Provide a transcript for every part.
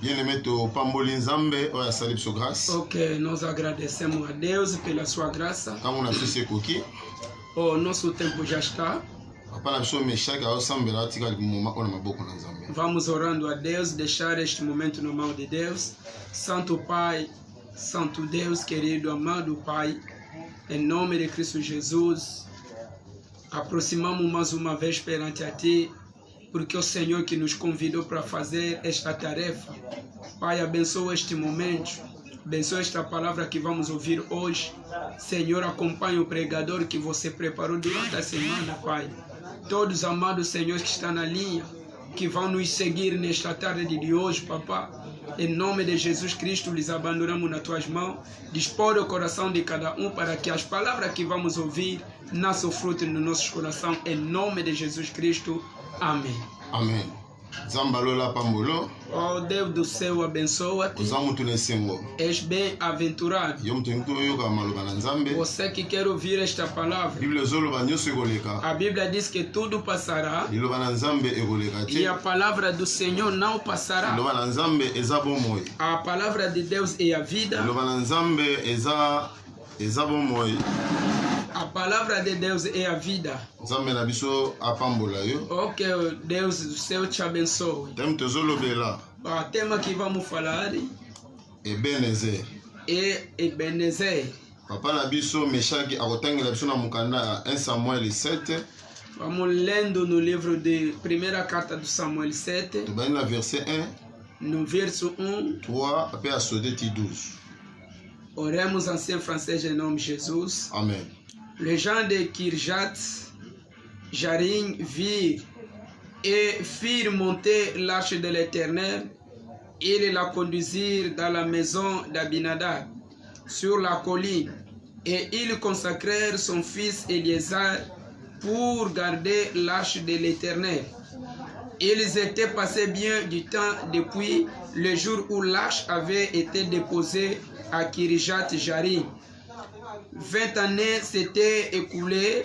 Bien-aimé, to pamboli nzambe oya salib so grâce. Ok, nós agradecemos a Deus pela sua graça. Quand on a fait ce coquille, O nosso tempo já está. papa na biso meshaki aosambela atika moment ona maboko na nzambe. Vamos orando a Deus, deixar este momento na mão de Deus. Santo Pai, Santo Deus, querido, amado Pai, em nome de Cristo Jesus, aproximamos mais uma vez perante a Ti, porque o Senhor que nos convidou para fazer esta tarefa. Pai, abençoa este momento, abençoa esta palavra que vamos ouvir hoje. Senhor, acompanhe o pregador que você preparou durante a semana, Pai. Todos amados Senhores que estão na linha, que vão nos seguir nesta tarde de hoje, Papá. Em nome de Jesus Cristo, lhes abandonamos nas Tuas mãos. Dispõe o coração de cada um para que as palavras que vamos ouvir nasçam fruto no nosso coração. Em nome de Jesus Cristo. Amém. Amen. Zambalola pambolo. Oh Deus do céu, abençoa-te. Uzamutu nesengo. És bem-aventurado. Yo mutu yoka maloba na nzambe. Você que quer ouvir esta palavra. Bíblia zoloba nyoso egoleka. A Bíblia diz que tudo passará. Liloba na nzambe egoleka te. E a palavra do Senhor não passará. Liloba na nzambe eza bomoi. A palavra de Deus é a vida. Liloba na nzambe eza bomoi. A palavra de Deus é a vida. Nzambe na biso apambola yo. Oh, que Deus do céu te abençoe. Tem tozolobela. O tema que vamos falar Ebenezer. é Ebenezer. Papa na biso meshaki akotangela biso na mukanda 1 Samuel 7. Vamos lendo no livro de primeira carta do Samuel 7, Tobani na verset 1, no verso 1. 3 ape a Sodeti 12. Oremos ancien français em nome de Jesus. Amen. Les gens de Kirjat Jarim virent et firent monter l'arche de l'Éternel. Ils la conduisirent dans la maison d'Abinadab sur la colline, et ils consacrèrent son fils Éléazar pour garder l'arche de l'Éternel. Ils étaient passés bien du temps depuis le jour où l'arche avait été déposée à Kirjat Jarim. 20 années s'étaient écoulées,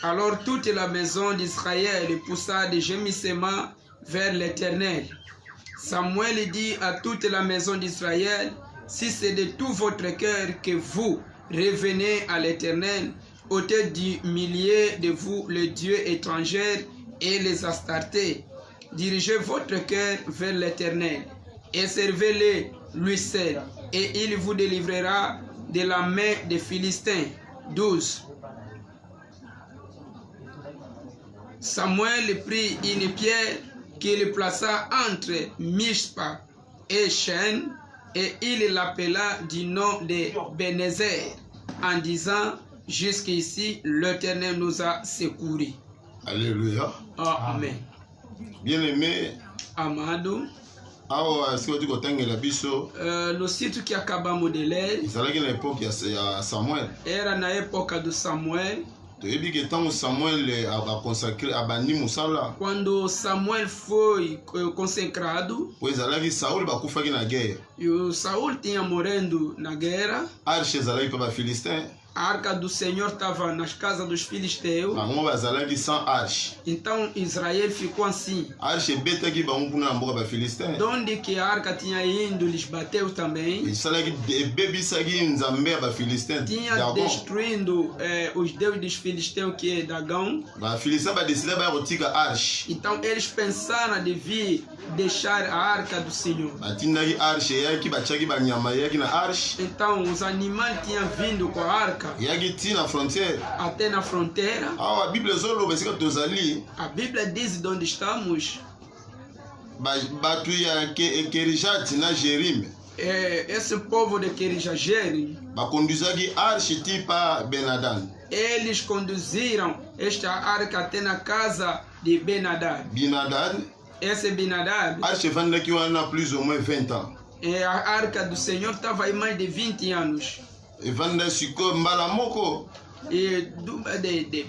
alors toute la maison d'Israël poussa des gémissements vers l'Éternel. Samuel dit à toute la maison d'Israël, si c'est de tout votre cœur que vous revenez à l'Éternel, ôtez du milieu de vous les dieux étrangers et les astartés. Dirigez votre cœur vers l'Éternel et servez-le lui seul, et il vous délivrera de la main des Philistins. 12. Samuel prit une pierre qu'il plaça entre Mishpa et Shen, et il l'appela du nom de Ebenezer, en disant, jusqu'ici l'Éternel nous a secourus. Alléluia. Amen. Bien-aimé, Amado, awa siko tikotangela biso no sítio que acabamos de ler ezalaki na époque ya Samuel. era na época do Samuel. Toyebi ke ntango Samuel aconsacré abandi mosala Quando Samuel foi consecrado, po ezalaki Saul bakufaki na guerre. e o Saul tinha morrendo na guerra. Arche ezalaki mpe bafilistin, A arca do Senhor estava nas casas dos filisteus. bango bazalaki sans arche. Então Israel ficou assim. Arche ebetaki bango mpuna na mboka bafilistin, Donde que a arca tinha ido, lhes bateu também. esalaki ebebisaki nzambe ya bafilistin Tinha Dagon. destruindo os deuses dos filisteus, que é Dagão. Bafilistin badeside baya kotika arche, Então eles pensaram de vir deixar a arca do Senhor. batindaki arche eyaki batiaki banyama eyaki na arche, Então os animais tinham vindo com a arca eyaki ti na frontière. até na fronteira. Awa Bible ezoloba esika tozali A Bíblia diz de onde estamos. bato ya Kerijat na Jerim Esse povo de Kirijajerim, bakonduzaki arche ti pa Benadan. eles conduziram esta arca até na casa de Benadad. Binadad, Esse Benadad, arche evandaki wana plus ou moins 20 ans. a arca do Senhor estava aí mais de 20 anos. Evanda sikoyo mbala moko e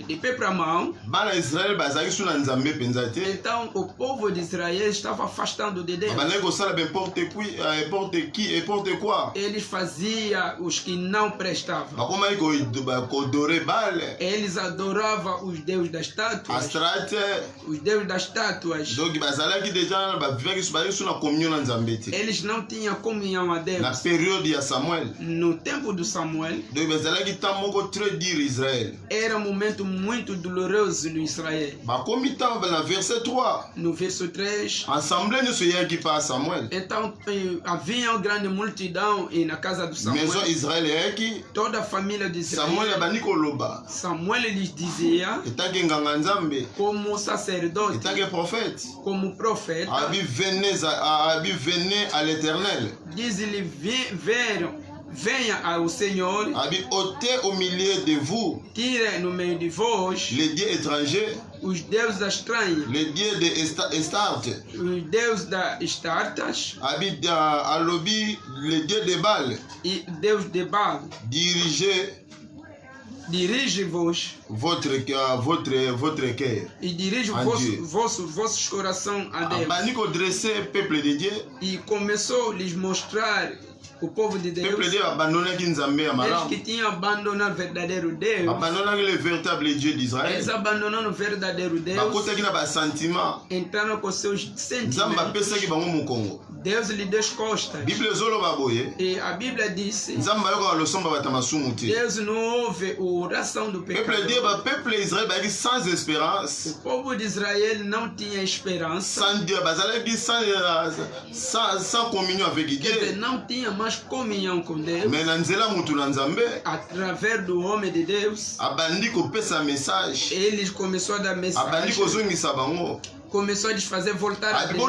de peuples amants. bana Israël bazalaki suna nzambe penza te. Então o povo de Israel estava afastando de Deus. Bazalaki kosala n'importe quoi. Eles faziam os que não prestavam. Bakomaki kodore Baal, Eles adoravam os deuses das estátuas. Astrate. Os deuses das estátuas. Donc bazalaki déjà bavivaki suna communion na nzambe te. Eles não tinham comunhão a Deus. Na période ya Samuel. No tempo do Samuel. Donc bazalaki temps moko très dur Israël. Era um momento muito doloroso no Israel. Bakomi temps na verset 3. No verso 3. Assemblée ne se yaki pa Samuel. Então havia uma grande multidão na casa do Samuel. Maison Israël yaki. Toda a família de Israel. Samuel abani koloba. Samuel lhes dizia. Etake nganga nzambe. Como sacerdote. Etake prophète. Como profeta. Abi venez à l'Éternel. Diz-lhe venha ao Senhor. Abi ôtez au milieu de vous. Tire no meio de vós. Les dieux étrangers. Os deuses estranhos. Les dieux de Astarte. Os deuses da Estartas. Abi alobi les dieux de Baal. E Deus de Baal. Dirige-vos. Votre cœur. E dirige vossos corações a Deus. Abani ko dresser peuple de Dieu. E começou a lhes mostrar o povo de Deus. Peuple de Dieu abandonnaki nzambe ya malamu. Eles que tinham abandonado o verdadeiro Deus. Abandonnaki le véritable Dieu d'Israël. Eles abandonaram o verdadeiro Deus. Bakotaki na ba sentiment. Entraram com seus sentimentos. Nzambe apesaki bango mokongo. Deus lhe deu as costas. Bible zoloba boye. E a Bíblia disse. Nzambe ayoka losomba bata masumu te. Deus não ouve a oração do pecador. Peuple de Dieu, peuple Israël bazalaki sans espérance. O povo de Israel não tinha esperança. Sans Dieu, bazalaki sans communion avec Dieu. Quer dizer, não tinha mais comunhão com Deus. Mais na nzela mutu na nzambe. Através do homem de Deus. Abandi kopesa message. Eles começaram a dar mensagem. Abandi kozongisa bango. Começou a lhes fazer voltar a Deus.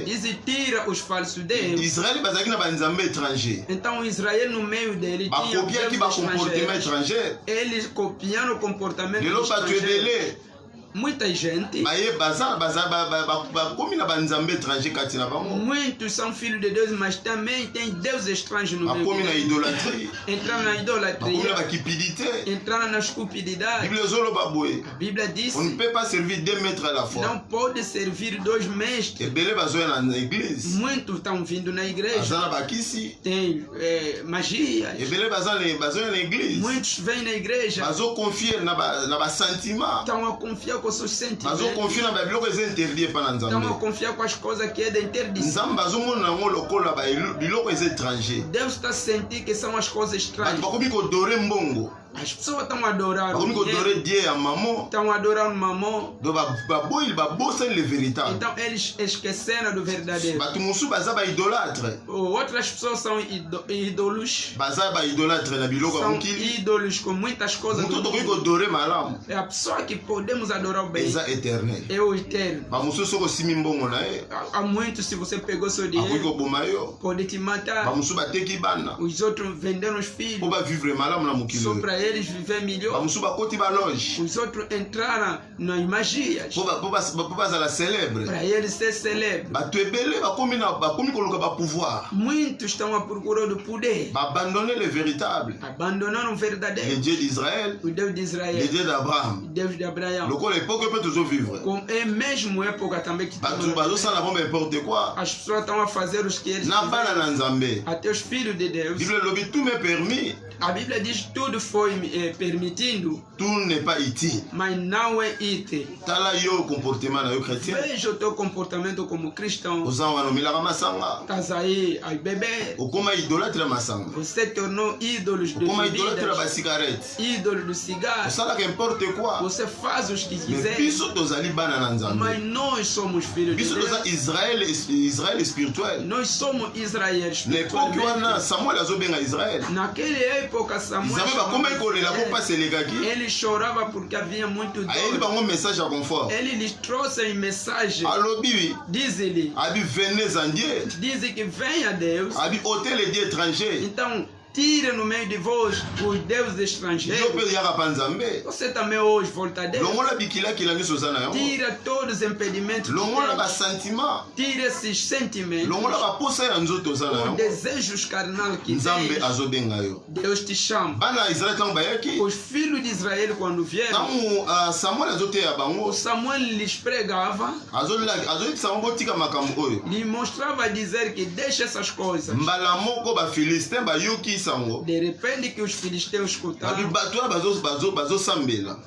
E tira os falsos deuses. Israël bazalaki na banzambe étranger. Então Israel no meio dele tinha comportement étranger. Eles copiaram o comportamento estrangeiro. Muita gente. Muitos são filhos de Deus, mas também tem Deus estranho no meio. Entraram na idolatria. Entraram na cupididade. A Bíblia diz: on ne peut pas servir deux maîtres à la fois. Não pode servir dois mestres. Muitos estão vindo na igreja. Tem magia. Muitos vêm na igreja. Estão a confiar com seus sentimentos. Estão a confiar com as coisas que é da interdição. Deus está a sentir que são as coisas estranhas. As pessoas estão a adorar estão a adorar o mamão. Então eles esqueceram do verdadeiro. Outras pessoas são ídolos. São ídolos com muitas coisas. É a pessoa que podemos adorar o bem. É o eterno. Há muitos, se você pegou seu dinheiro, pode te matar. Os outros venderam os filhos. Só para eles viver melhor. Os outros entraram nas magias. Para eles ser célebres. Muitos estão a procurar do poder. Abandonaram o verdadeiro. Le Dieu d'Israël. O Deus de Israel. Le Dieu d'Abraham. O Deus de Abraão. É mesmo época também que as pessoas estão a fazer os que eles quiserem. Até os filhos de Deus. A Bíblia diz que tudo foi permitindo. Tout n'est pas utile. Mas não é útil. Veja o teu comportamento como cristão. Estás aí a beber. Você tornou ídolos de bebidas. Ídolos do cigarro. Você faz os que quiser. Mas nós somos filhos de Deus. Israël espirituel. Nós somos Israel espiritual. Naquela época Samuel ele chorava porque havia muito dor. Ele lhes trouxe a mensagem. Diz-lhe que venha a Deus. Então tire no meio de vós os deuses estrangeiros. yo pe yaka pa nzambe Você também hoje volta a Deus. longola bikilakila nyonso oza na yango Tira todos os impedimentos. longola basentiment Tira esses sentimentos. longola baposa ya nzoto oza na Os yango desejos carnal que nzambe tens. azobenga yo Deus te chama. bana ya israele ntango bayaki Os filhos de Israel quando vieram, ntango samuel azoteya bango o Samuel lhes pregava, azoyebisa bango botika makambo oyo lhe mostrava a dizer que deixa essas coisas. mbala moko bafilistin bayoki sango De repente que os filisteus escutaram, bato wana bazosambela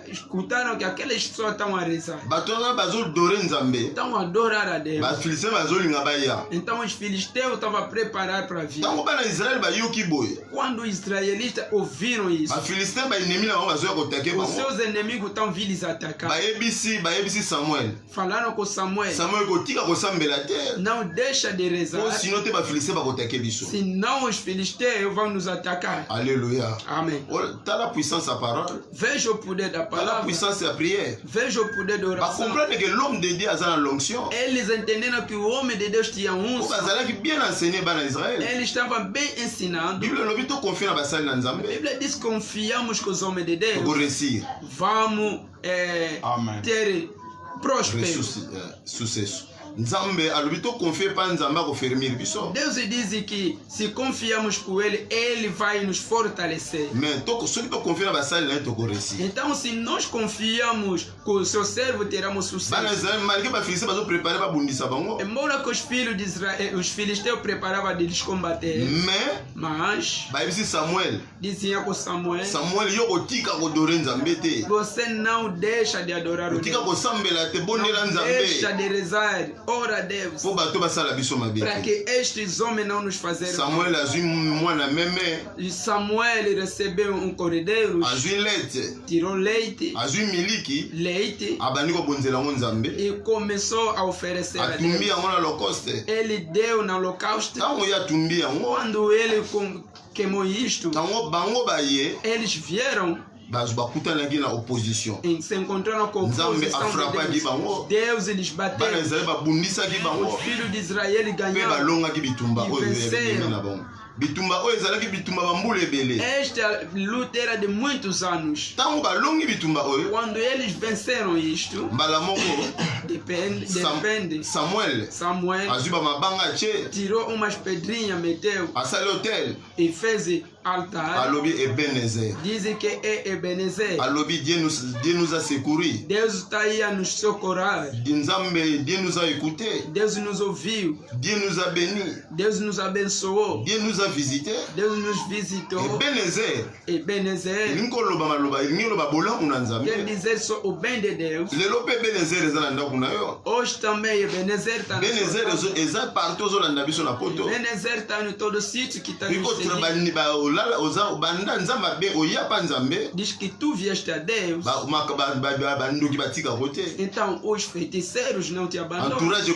escutaram que aquelas pessoas estão a rezar, bato wana bazodore nzambe estão a adorar a Deus. bafilistin bazolinga baya Então os filisteus estavam a preparar para vir. ntango bana israele bayoki boye Quando os israelitas ouviram isso, bafilistin baenemi na bango bazoya kotake os bango seus inimigos estão vindo lhes atacar. bayebisi samuel Falaram com Samuel, samuel kotika kosambela te não deixa de rezar, po sino te bafilistin bakotake biso senão os filisteus vão nos atacar. alleluya Amém. tala puissance ya parole Veja o poder da tala palavra, puissance ya prière veja o poder da oração. bacomprendre que l'homme de dieu aza na l'onction Eles entenderam que o homem de Deus tinha po unção. bazalaki bien enseigné bana israele Ele estava bem ensinando. bible elobi tokonfie na basali na A nzambe Bíblia diz que confiamos com os homens de Deus, tokoresir vamos Amen. ter próspero. sucesso nzambe alobi tokonfie pa nzambe akofermir biso Deus diz que se confiamos com Ele, Ele vai nos fortalecer. mais soki tokonfie na basali na ye tokoresir Então, se nós confiamos que o seu servo teremos bana sucesso. israele malgré bafilistin bazoprepare babundisa bango Embora que os filhos de Israel, os filisteus preparavam de lhes combater, mas bayebisi samuel diziam com Samuel, yo kotika kodore nzambe te você não deixa de adorar o kotika Deus. kosambela te bondela Não deixa nzambe de rezar, ora a Deus, po bato basala biso mabe para te que estes homens não nos fazerem. samuel azwi mwana meme E Samuel recebeu cordeiro, azwi lete tirou leite, azwi miliki leite abandi kobonzela yango nzambe e começou a oferecer a atumbi Deus. yango na lokoste Ele deu no holocausto. ntango ye atumbi yango Quando ele queimou isto, ntango bango baye eles vieram bakutanaki na opposition e se encontraram com a nzambe oposição afrapaki de bango Deus. Deus lhes bana bateu. israele babundisaki bango Os filhos de Israel mpe ganharam. balongaki bitumba E oyo venceram. ebimi na bango bitumba oyo ezalaki bitumba bambula ebele Esta luta era de muitos anos. ntango balongi bitumba oyo Quando eles venceram isto, mbala moko depende. samuel Samuel azwi bamabanga atie tirou umas pedrinhas, meteu asali hotel e fez altar. alobi ebenezer Dizem que é Ebenezer. alobi dieu nous a secouru Deus está aí a nos socorrer. nzambe dieu nous a écouté Deus nos ouviu. dieu nous a béni Deus nos abençoou. dieu nous a visité Deus nos visitou. ebenezer Ebenezer elingi koloba maloba elingi oloba bolamu na quer nzambe dizer só o bem de Deus. lelo mpe ebenezer eza na ndako na yo Hoje também Ebenezer está na ebenezer sua casa. eza partout ozolanda biso na poto Ebenezer está em todo sítio que está nos bikotra seguindo. banda nzambe abe oya pa nzambe Diz que tu vieste a Deus. bandoki batikako te Então os feiticeiros não te abandonam. entourage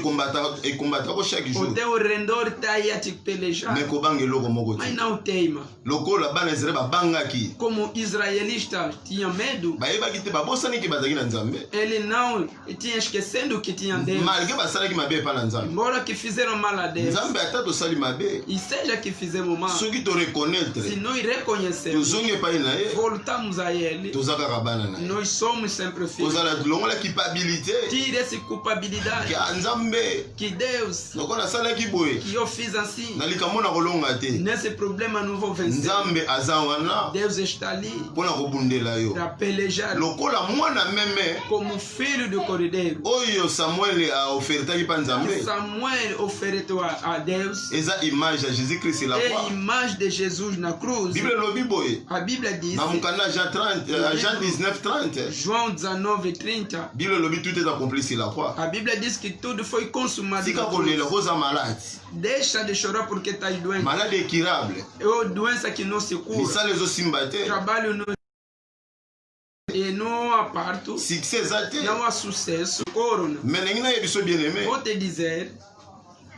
ekombatako chaque O jour teu rendor está aí a te pelejar. me kobanga eloko moko Mas te não teima. lokola bana israele babangaki Como israelita tinha medo, bayebaki te babosaniki bazalaki na nzambe ele não tinha esquecendo que tinha Deus. malgré basalaki mabe epa na nzambe Embora que fizeram mal a Deus, nzambe ata tosali mabe e seja que fizemos mal, soki se toreconnaître nós reconhecemos, tozongi epai na ye voltamos a Ele, toza kaka bana na ye nós somos sempre filhos. tozala longola culpabilité Tire essa culpabilidade ya nzambe que Deus, lokola asalaki boye que eu fiz assim, na likambo na kolonga te nesse problema não vou vencer. nzambe aza wana Deus está ali mpona kobundela yo para pelejar lokola mwana meme como filho do cordeiro. oyo samuel aofertaki mpa nzambe Samuel ofereceu a Deus eza image ya jésus christ la é a croix imagem de Jesus na cruz. bible elobi boye A Bíblia diz, na mokanda jean 19:30 João 19:30, bible elobi tout est accompli sur la croix a Bíblia diz que tudo foi consumado tika na kolela cruz. koza malade Deixa de chorar porque está doente. malade incurable É uma doença que não se cura. misala ezosimba te Trabalho não e não há parto, succès eza te não há sucesso. Corona. me ndenge nayebi so bien aimé Vou te dizer,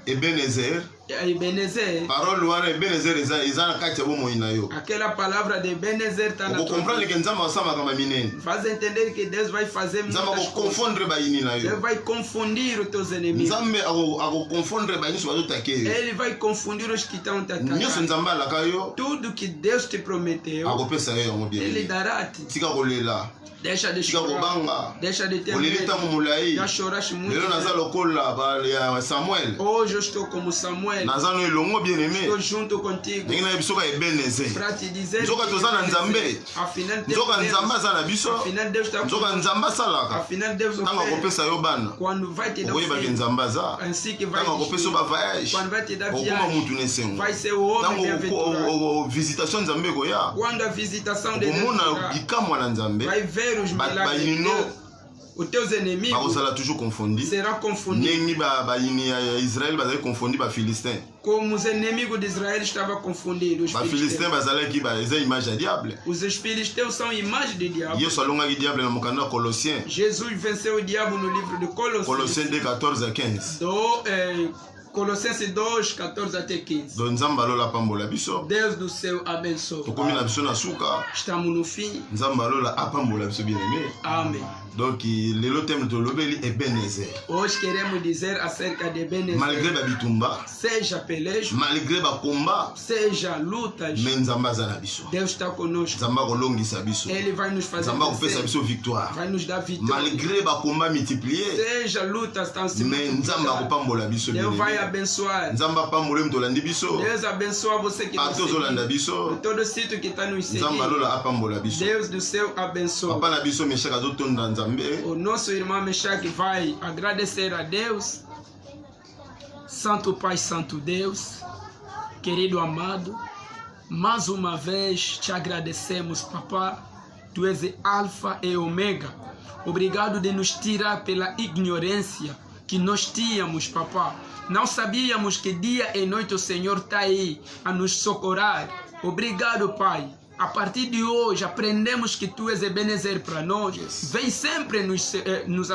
ebenezer Ebenezer. Parole wana Ebenezer eza na kati ya bomoi na yo. Aquela palavra de Ebenezer tá na tua. Comprendre que nzamba osama kama minene. Faz entender que Deus vai fazer nzamba ko confondre baini na yo. Deus vai confundir os teus inimigos. Nzambe ako confondre baini so bazotake. Ele vai confundir os que estão te atacando. Nyonso nzamba la kayo. Tudo que Deus te prometeu. Akopesa yo yango bien. Ele dará-te. Tika kolela. Deixa de chorar. Deixa de ter medo. Já choraste muito. Hoje eu estou como Samuel. Estou junto contigo. Para te dizer que afinal Deus está afinal Deus quando vai te dar assim que vai quando vai te dar viagem vai ser o homem bem-aventurado. Quando a visitação de Deus vai ver os milagres, os teus inimigos serão confundidos. Como os inimigos de Israel estavam confundidos. Os filisteus são imagem de diabo. Jesus venceu o diabo no livro de Colossenses 2:14-15. Colossenses 2:14-15. Deus do céu abençoe. Estamos no fim. Amém. Donc, le thème de l'obéli est Ebenezer. Hoje queremos dizer acerca de Ebenezer. Malgré la bitumba, seja pelejo, malgré la combat, seja lutas, Deus está conosco. Ele vai nos fazer victoire. Vai nos dar vitória. Malgré la combat multiplié, seja lutas tão Deus vai abençoar. Deus abençoa você que está seguindo. Todo sítio que está nos seguindo. Deus do céu abençoa. O nosso irmão Meshach vai agradecer a Deus. Santo Pai, Santo Deus, querido amado, mais uma vez te agradecemos, Papá. Tu és Alfa e Ômega. Obrigado de nos tirar pela ignorância que nós tínhamos, Papá. Não sabíamos que dia e noite o Senhor está aí a nos socorrer. Obrigado, Pai. A partir de hoje, aprendemos que Tu és Ebenezer para nós. Vem sempre nos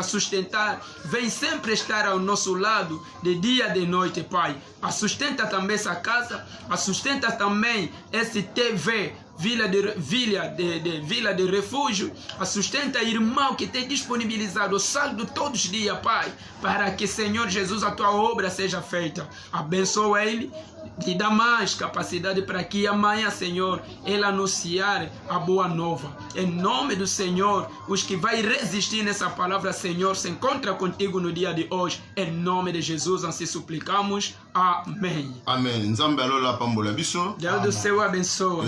sustentar. Vem sempre estar ao nosso lado, de dia e de noite, Pai. Sustenta também essa casa. Sustenta também esse TV, Vila de Refúgio. Sustenta irmão que tem disponibilizado o saldo todos os dias, Pai. Para que, Senhor Jesus, a Tua obra seja feita. Abençoa ele. E dá mais capacidade para que amanhã, Senhor, ele anunciar a boa nova. Em nome do Senhor, os que vai resistir nessa palavra, Senhor, se encontra contigo no dia de hoje. Em nome de Jesus, assim suplicamos. Amém. Amém. Deus do céu abençoa.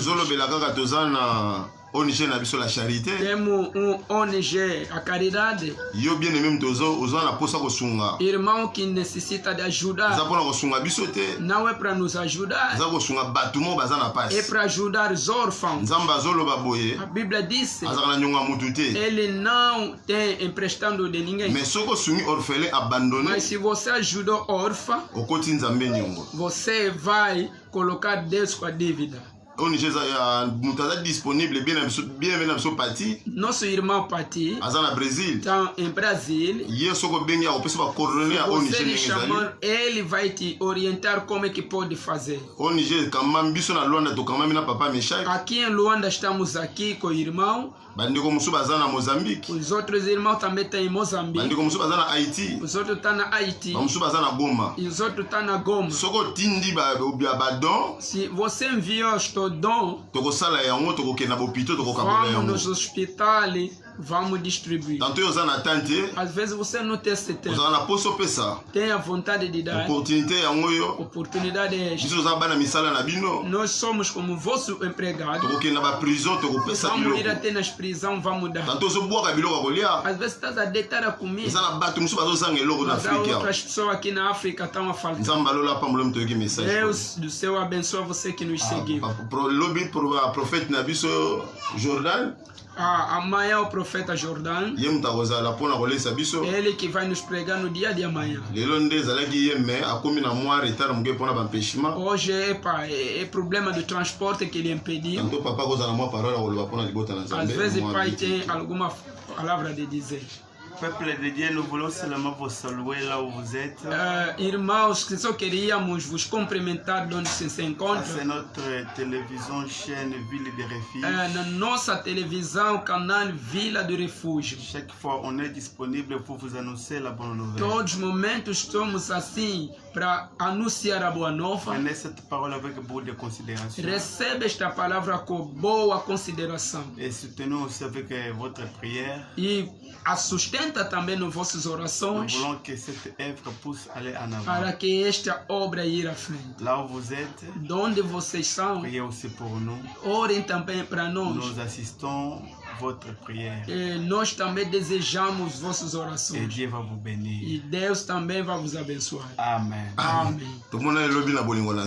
ONG na biso la charité. Temos ONG, a caridade. Yo bien aimé mtozo na posa kosunga. Irmão que necessita de ajuda. Zapona kosunga biso te. Não é para nos ajudar. Zapo kosunga batumo bazana paz. É para ajudar os órfãos. Nzamba zolo baboye. A Bíblia diz. Azana nyonga mutu te. Ele não tem emprestando de ninguém. Mais soko sungi orphelin abandonné. Mas se você ajudou órfão, okoti nzambe nyongo. Você vai colocar Deus com a dívida. ONG est disponible bien na so parti. Nosso irmão Pati azana Brasil. Então em Brasil. Yeso ko benga o pessoa coordener a ONG ningezali. Ele vai te orientar como é que pode fazer. ONG kama biso na Luanda to kama mina papa Meshach. Aqui em Luanda estamos aqui com o irmão. Bandiko musu bazana Moçambique. Os outros irmãos também estão em Moçambique. Bandiko musu bazana Haiti. Os outros estão na Haiti. Musu bazana Goma. E os outros estão na Goma. Soko tindi badon. Se você enviou o dom, vamos nos hospitais, vamos distribuir. Às vezes você não tem esse tempo. Tem a vontade de dar. Oportunidade é esta. Nós somos como vosso empregado. Vamos ir até nas prisões, vamos dar. Às vezes estás a deitar a comida. Mas há outras pessoas aqui na África estão a faltar. Deus do céu abençoa você que nos seguiu. Pour prophète Nabiso Jordan. Amanhã o profeta Jordan. Ele que vai nos pregar no dia de amanhã. Hoje é problema do transporte que ele impediu. Às vezes pai tem alguma palavra de dizer. Peuple de Dieu, nous voulons seulement vous saluer là où vous êtes. Irmãos, que só queríamos vos cumprimentar de onde se C'est encontra. notre télévision chaîne Ville de Refuge. Na nossa televisão, canal Vila do Refúgio. Chaque fois, on est disponible pour vous annoncer la bonne nouvelle. Todos os momentos estamos assim para anunciar a boa nova. Prenez cette parole avec beaucoup de considération. Recebe esta palavra com boa consideração. Et soutenez aussi avec votre prière. E a sustenta também nas vossas Nous orações voulons que cette œuvre puisse aller en avant. para que esta obra ir à frente. Là où vous êtes, De onde vocês são, priez aussi pour nous. orem também para nós. Nous assistons votre prière. E nós também desejamos vossas Et orações. Dieu va vous bénir. E Deus também vai vos abençoar. Amen. Amém. tomona elobi na bolingo na